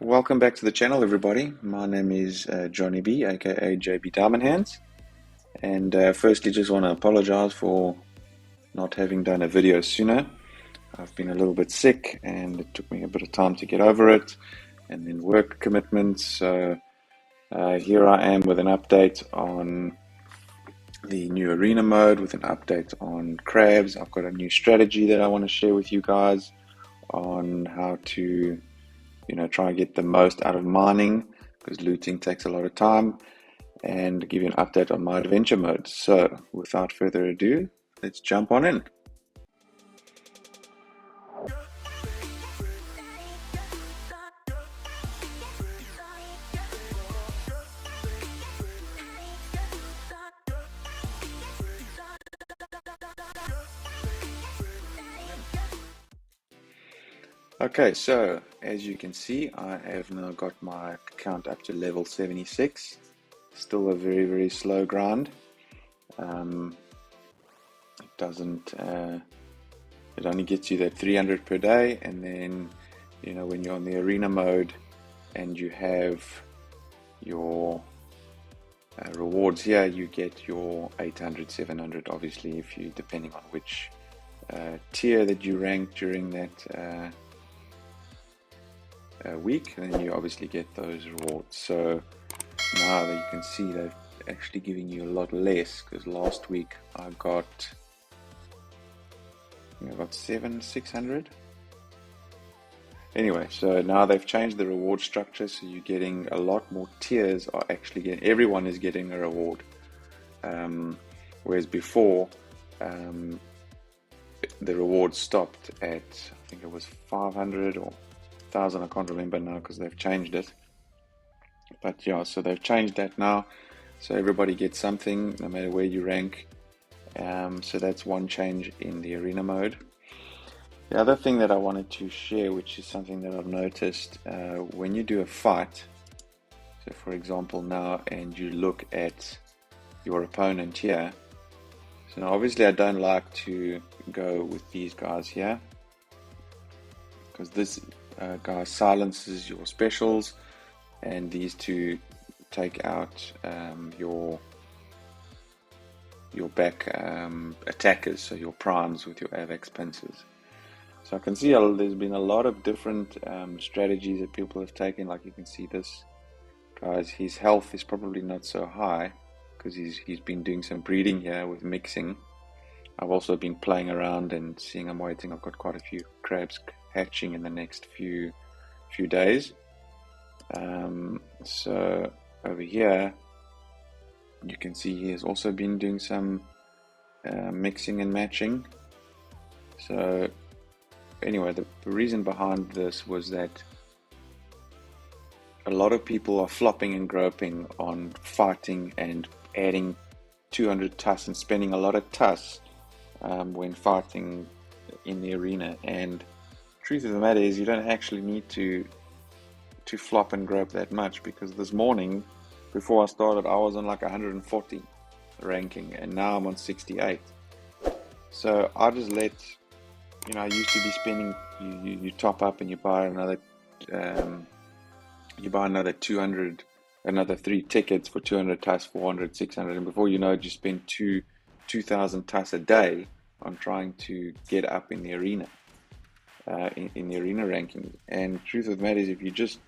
Welcome back to the channel, everybody. My name is Johnny B, aka JB Diamond Hands, and firstly, just want to apologize for not having done a video sooner. I've been a little bit sick, and it took me a bit of time to get over it, and then work commitments. So here I am with an update on the new arena mode, with an update on crabs. I've got a new strategy that I want to share with you guys on how to try and get the most out of mining, because looting takes a lot of time, and give you an update on my adventure mode. So without further ado, let's jump on in. Okay, so as you can see, I have now got my account up to level 76. Still a very, very slow grind. It only gets you that 300 per day, and then when you're on the arena mode and you have your rewards here, you get your 800, 700, obviously, if you, depending on which tier that you rank during that week, then you obviously get those rewards. So now that you can see, they're actually giving you a lot less, because last week I got 600. Anyway, so now they've changed the reward structure, so you're getting a lot more tiers. Are actually getting, everyone is getting a reward, whereas before the reward stopped at, I think it was 500 or 1,000. I can't remember now because they've changed it. But yeah, so they've changed that now, so everybody gets something no matter where you rank. So that's one change in the arena mode. The other thing that I wanted to share, which is something that I've noticed, when you do a fight, so for example now, and you look at your opponent here, so now obviously I don't like to go with these guys here, because this guy silences your specials, and these two take out your back attackers, so your primes with your AVAX pincers. So I can see there's been a lot of different strategies that people have taken. Like you can see this guy's, his health is probably not so high because he's been doing some breeding here with mixing. I've also been playing around and seeing, I'm waiting, I've got quite a few crabs hatching in the next few days. So over here you can see he has also been doing some mixing and matching. So anyway, the reason behind this was that a lot of people are flopping and groping on fighting and adding 200 TUS and spending a lot of TUS when fighting in the arena. And truth of the matter is, you don't actually need to flop and grope that much, because this morning before I started I was on like 140 ranking, and now I'm on 68. So I just let, I used to be spending, you top up and you buy another 200, another 3 tickets for 200 TUS, 400, 600, and before you know it, you spend 2,000 TUS a day on trying to get up in the arena, in the arena rankings. And truth of the matter is, if you just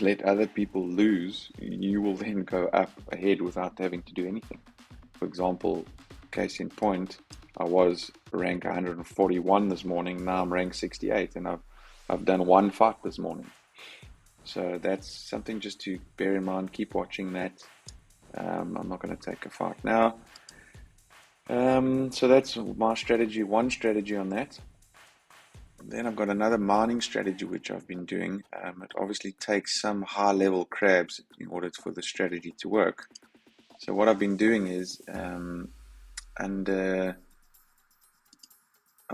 let other people lose, you will then go up ahead without having to do anything. For example, case in point, I was rank 141 this morning. Now I'm rank 68, and I've done one fight this morning. So that's something just to bear in mind. Keep watching that. I'm not going to take a fight now. So that's my strategy, one strategy on that. Then I've got another mining strategy which I've been doing. It obviously takes some high level crabs in order for the strategy to work. So what I've been doing is, I've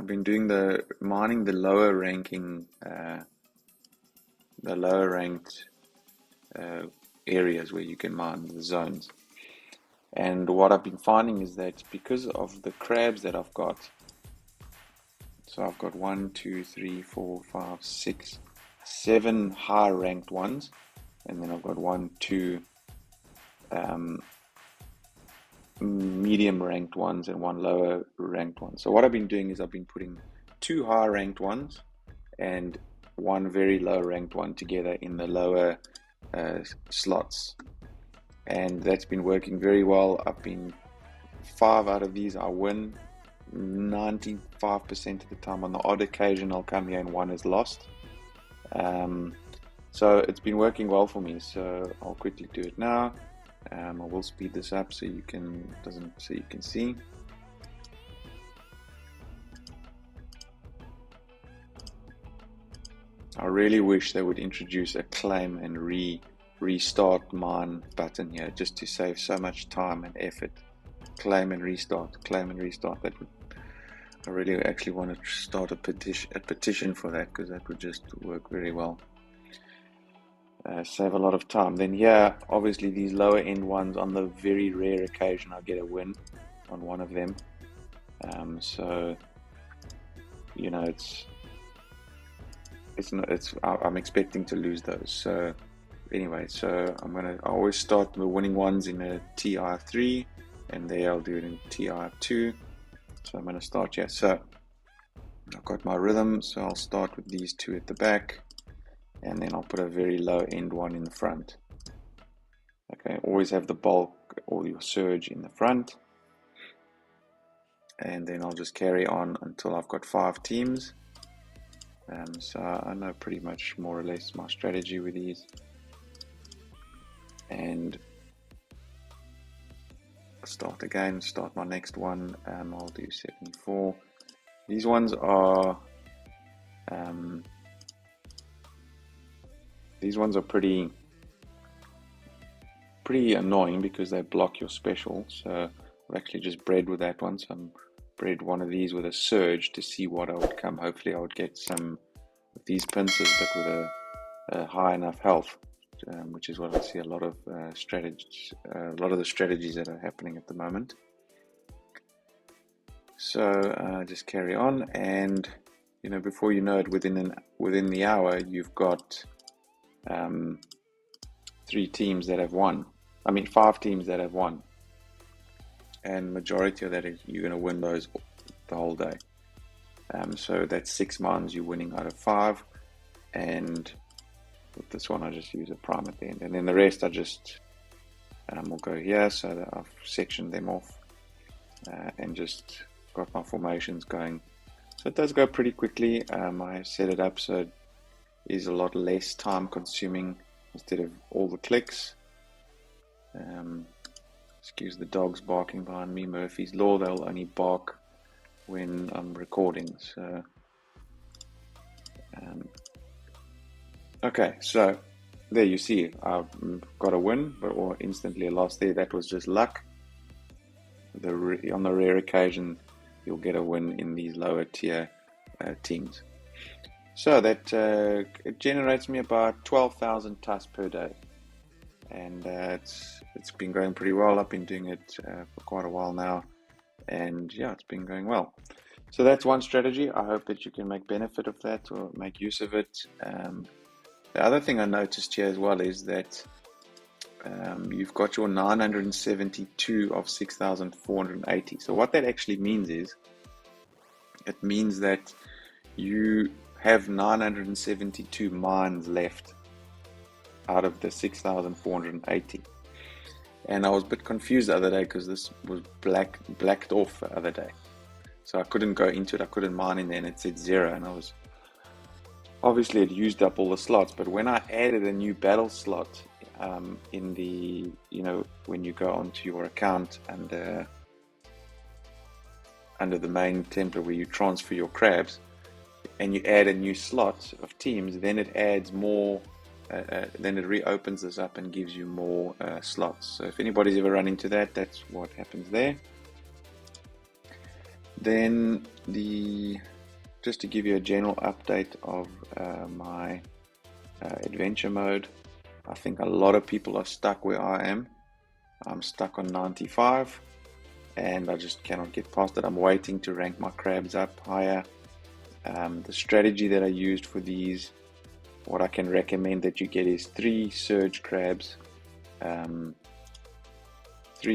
been doing mining the lower ranking, the lower ranked areas where you can mine the zones. And what I've been finding is that because of the crabs that I've got, so I've got 1, 2, 3, 4, 5, 6, 7 high ranked ones, and then I've got 1, 2 medium ranked ones and 1 lower ranked one. So what I've been doing is I've been putting 2 high ranked ones and 1 very low ranked one together in the lower slots, and that's been working very well. I've been 5 out of these I win 95% of the time. On the odd occasion I'll come here and 1 is lost. So it's been working well for me. So I'll quickly do it now. I will speed this up so you can see. I really wish they would introduce a claim and restart mine button here, just to save so much time and effort. Claim and restart. That would, I really actually want to start a petition for that, because that would just work very well. Save a lot of time. Then here, obviously these lower end ones, on the very rare occasion I get a win on one of them. So you know, I'm expecting to lose those. So anyway, so I always start the winning ones in a TI3, and there I'll do it in TI2. So I'm going to start here. So I've got my rhythm, so I'll start with these 2 at the back, and then I'll put a very low end one in the front. Okay, always have the bulk or your surge in the front, and then I'll just carry on until I've got 5 teams. So I know pretty much more or less my strategy with these, and start my next one. I'll do 74. These ones are pretty annoying because they block your special. So I've actually just bred with that one. So I'm bred one of these with a surge to see what I would come. Hopefully I would get some of these pincers, but with a high enough health, which is what I see a lot of the strategies that are happening at the moment. So just carry on, and you know, before you know it, within the hour, you've got 3 teams that have won. 5 teams that have won, and majority of that is you're going to win those the whole day. So that's 6 mines you're winning out of 5, and with this one I just use a prime at the end, and then the rest I just will go here, so that I've sectioned them off and just got my formations going. So it does go pretty quickly. I set it up so it is a lot less time consuming instead of all the clicks. Excuse the dogs barking behind me. Murphy's Law, they'll only bark when I'm recording. So okay, so there you see I've got a win, or instantly a loss there. That was just luck. On the rare occasion you'll get a win in these lower tier teams. So that it generates me about 12,000 TUS per day, and it's been going pretty well. I've been doing it for quite a while now, and yeah, it's been going well. So that's one strategy. I hope that you can make benefit of that or make use of it. The other thing I noticed here as well is that you've got your 972 of 6,480. So what that actually means is, it means that you have 972 mines left out of the 6,480. And I was a bit confused the other day because this was blacked off the other day. So I couldn't go into it, I couldn't mine in there, and it said 0, and I was obviously it used up all the slots. But when I added a new battle slot in the, when you go onto your account under the main template where you transfer your crabs, and you add a new slot of teams, then it adds more, then it reopens this up and gives you more slots. So if anybody's ever run into that, that's what happens there. Then just to give you a general update of my adventure mode, I think a lot of people are stuck where I am. I'm stuck on 95 and I just cannot get past it. I'm waiting to rank my crabs up higher. The strategy that I used for these what I can recommend that you get is 3 surge crabs, 3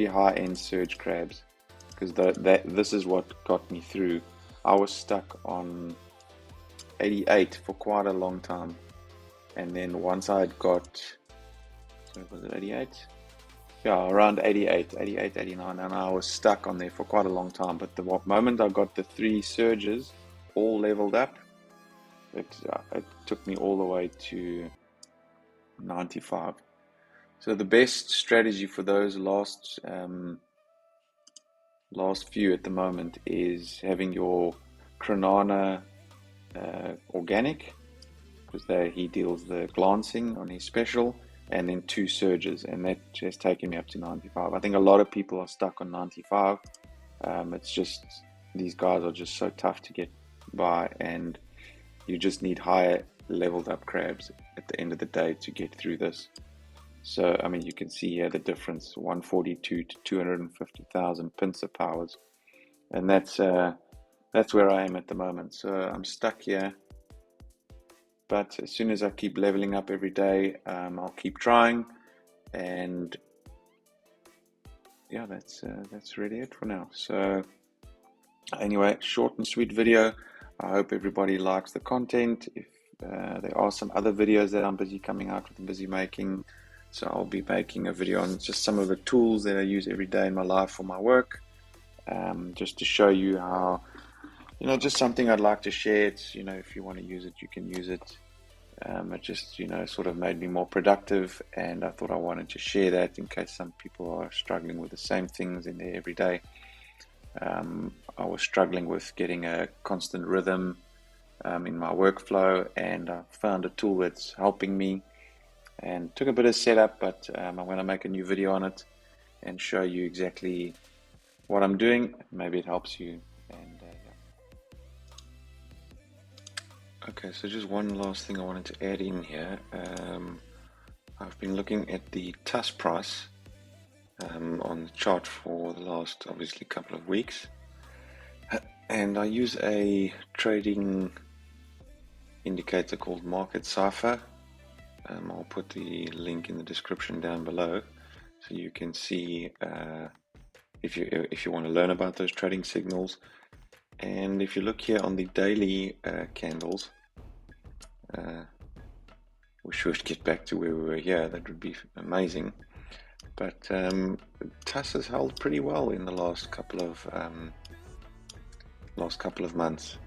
high-end surge crabs, because this is what got me through. I was stuck on 88 for quite a long time, and then once I had got, was it 88? Yeah, around 88, 89, and I was stuck on there for quite a long time. But the moment I got the 3 surges all leveled up, it took me all the way to 95. So the best strategy for those last few at the moment is having your Crabada organic, because he deals the glancing on his special, and then 2 surges, and that has taken me up to 95. I think a lot of people are stuck on 95. It's just, these guys are just so tough to get by, and you just need higher leveled up crabs at the end of the day to get through this. So I mean, you can see here the difference, 142 to 250,000 pincer powers, and that's where I am at the moment. So I'm stuck here, but as soon as I keep leveling up every day, I'll keep trying. And yeah, that's really it for now. So anyway, short and sweet video. I hope everybody likes the content. If there are some other videos that I'm busy coming out with and busy making, so I'll be making a video on just some of the tools that I use every day in my life for my work, just to show you how, just something I'd like to share. It's, if you want to use it, you can use it. It just, sort of made me more productive, and I thought I wanted to share that in case some people are struggling with the same things in their everyday. I was struggling with getting a constant rhythm in my workflow, and I found a tool that's helping me, and took a bit of setup, but I'm going to make a new video on it and show you exactly what I'm doing. Maybe it helps you. And okay, so just one last thing I wanted to add in here. I've been looking at the TUS price on the chart for the last, obviously, couple of weeks, and I use a trading indicator called Market Cipher. I'll put the link in the description down below, so you can see if you want to learn about those trading signals. And if you look here on the daily candles, we should get back to where we were here. That would be amazing. But TUS has held pretty well in the last couple of months.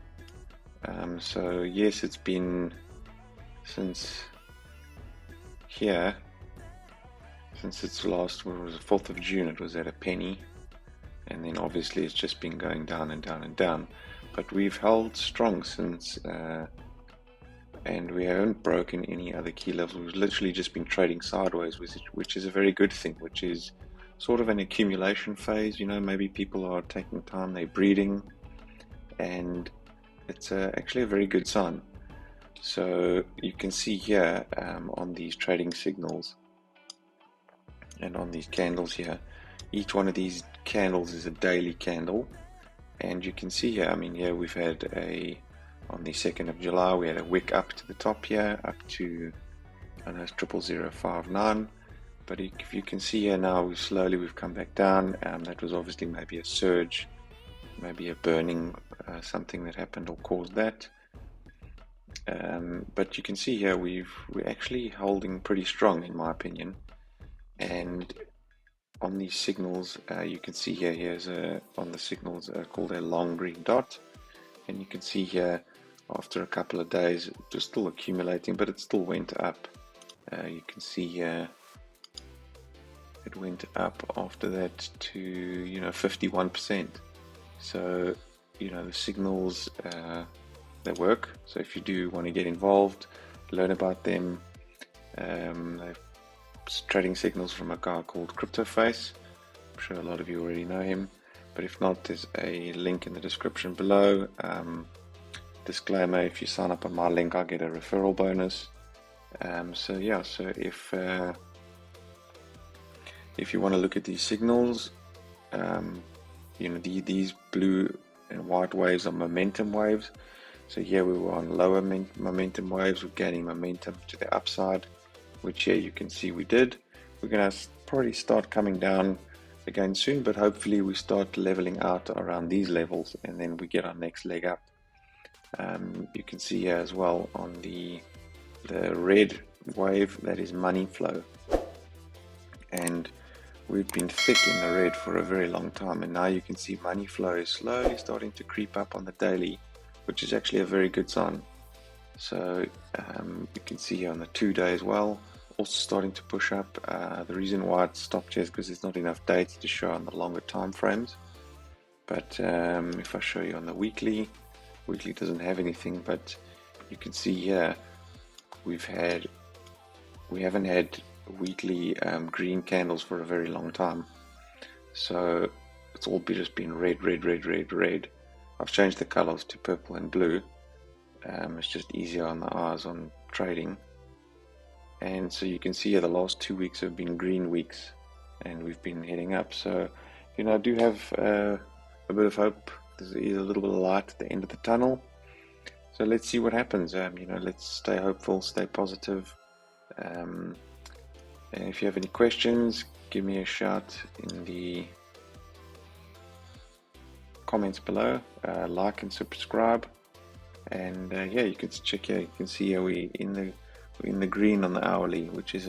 So yes, it's been since its last, what was it, 4th of June, it was at a penny, and then obviously it's just been going down and down and down. But we've held strong since, and we haven't broken any other key levels. We've literally just been trading sideways, which is a very good thing, which is sort of an accumulation phase. Maybe people are taking time, they're breeding, and it's actually a very good sign. So you can see here on these trading signals and on these candles here, each one of these candles is a daily candle, and you can see here, I mean, here we've had on the 2nd of July, we had a wick up to the top here, up to, I know it's 00059, but if you can see here now, we've come back down. That was obviously maybe a surge, maybe a burning, something that happened or caused that. But you can see here we're actually holding pretty strong, in my opinion. And on these signals, you can see here's on the signals called a long green dot, and you can see here after a couple of days it was still accumulating, but it still went up. You can see here it went up after that to 51%. So the signals, they work. So if you do want to get involved, learn about them, they've trading signals from a guy called CryptoFace. I'm sure a lot of you already know him, but if not, there's a link in the description below. Disclaimer, if you sign up on my link, I get a referral bonus. So if you want to look at these signals, these blue and white waves are momentum waves. So here we were on lower momentum waves, we're gaining momentum to the upside, which here you can see we did. We're going to probably start coming down again soon, but hopefully we start leveling out around these levels and then we get our next leg up. You can see here as well on the red wave, that is money flow, and we've been thick in the red for a very long time, and now you can see money flow is slowly starting to creep up on the daily, which is actually a very good sign. So you can see here on the 2-day as well, also starting to push up. The reason why it stopped here is because there's not enough data to show on the longer time frames. But if I show you on the weekly doesn't have anything, but you can see here we haven't had weekly green candles for a very long time. So it's all just been red. I've changed the colors to purple and blue. It's just easier on the eyes on trading. And so you can see here the last 2 weeks have been green weeks and we've been heading up. So, I do have a bit of hope. There's a little bit of light at the end of the tunnel. So let's see what happens. Let's stay hopeful, stay positive. And if you have any questions, give me a shout in the comments below. Like and subscribe. And yeah, you can check here. You can see here we're in the green on the hourly, which is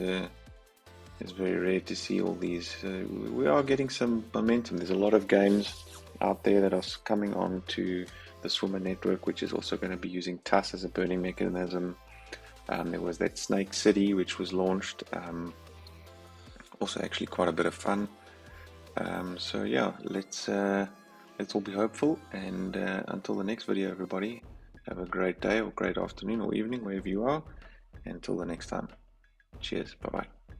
very rare to see all these. We are getting some momentum. There's a lot of games out there that are coming on to the Swimmer network, which is also going to be using TUS as a burning mechanism. There was that Snake City which was launched, also actually quite a bit of fun. So yeah, let's all be hopeful, and until the next video, everybody, have a great day or great afternoon or evening wherever you are. Until the next time, cheers, bye bye.